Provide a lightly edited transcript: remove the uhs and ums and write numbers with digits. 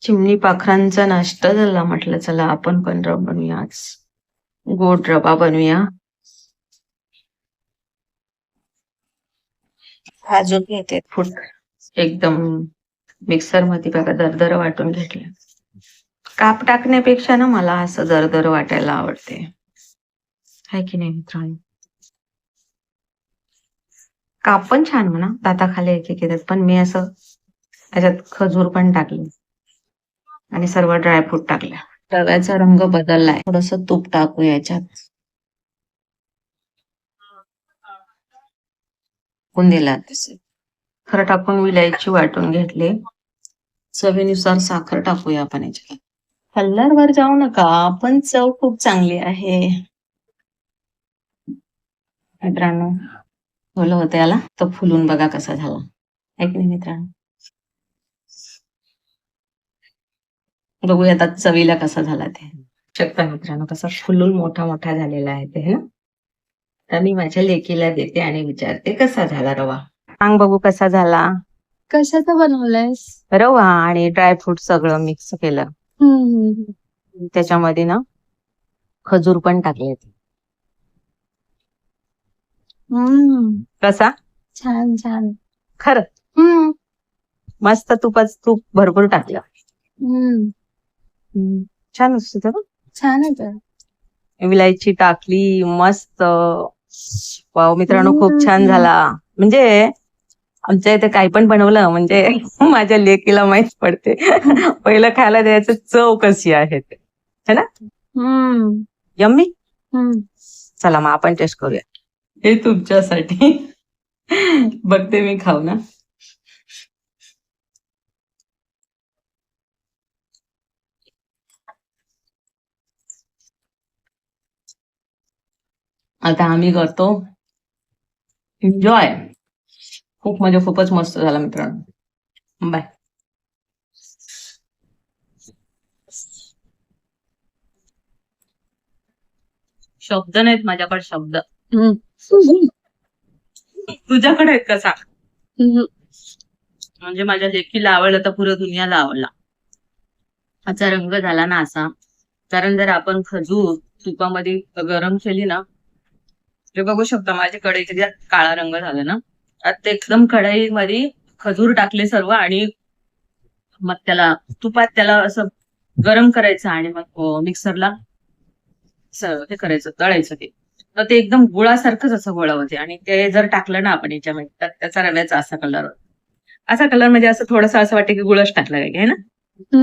चिमणी पाखरांचा नाश्ता झाला. म्हटलं चला आपण पण रवा बनवूया आज. गोड रवा बनवूया. भाजून घेते फूट एकदम मिक्सर मध्ये बघा दरदर वाटून घेतलं. काप टाकण्यापेक्षा ना मला असं दरदर वाटायला आवडते, है की नाही मित्रांनो? काप पण छान म्हणा, दाताखाली एक एक येतात, पण मी असं त्याच्यात खजूर पण टाकली आणि सर्व ड्रायफ्रूट टाकल्या. रव्याचा रंग बदललाय, थोडस तूप टाकू याच्यात. दिला तसे खरं टाकून विलायची वाटून घेतले. चवीनुसार साखर टाकूया आपण याच्यात. कलरवर जाऊ नका, पण चव खूप चांगली आहे मित्रांनो. बोल होतं याला तो फुलून बघा कसा झाला, है की नाही मित्रांनो? बघूया आता चवीला कसा झाला ते. शकता मित्रांनो कसा फुलून मोठा मोठा झालेला आहे ते, है ना? तर मी माझ्या लेकीला देते आणि विचारते कसा झाला रवा. सांग बघू कसा झाला. कशाचं बनवलंयस? रवा आणि ड्रायफ्रूट सगळं मिक्स केलं. त्याच्यामध्ये ना खजूर पण टाकले. कसा? छान छान. खरं मस्त. तूप भरपूर टाकलं. छान असतं. छान आहे. विलायची टाकली मस्त. वाव मित्रांनो, खूप छान झाला. म्हणजे आमच्या इथे काही पण बनवलं म्हणजे माझ्या लेकीला माहित पडते. पहिलं खायला द्यायचं चव कशी आहे ते, है ना? यम्मी. चला मग आपण टेस्ट करूया. हे तुमच्यासाठी बघते मी खाऊ ना. आता आम्ही करतो एन्जॉय. खूप म्हणजे खूपच मस्त झाला मित्रांनो. बाय. शब्द नाहीत माझ्याकडे, शब्द. तुझ्याकडे आहेत का सांग? म्हणजे माझ्या लेकीला आवडलं तर पुऱ्या दुनियाला आवडला. असा रंग झाला ना असा. कारण जर आपण खजूर तुपामध्ये गरम केली ना, ते बघू शकता माझ्या कढईचा काळा रंग झाला ना. आता एकदम कढईमध्ये खजूर टाकले सर्व आणि मग त्याला तुपात त्याला असं गरम करायचं आणि मग मिक्सरला हे करायचं, तळायचं ते. तर ते एकदम गुळासारखंच असं गोळा होते. आणि ते जर टाकलं ना आपण याच्यामध्ये तर त्याचा रव्याचा असा कलर म्हणजे असं थोडंसं असं वाटतं की गुळच टाकला आहे ना.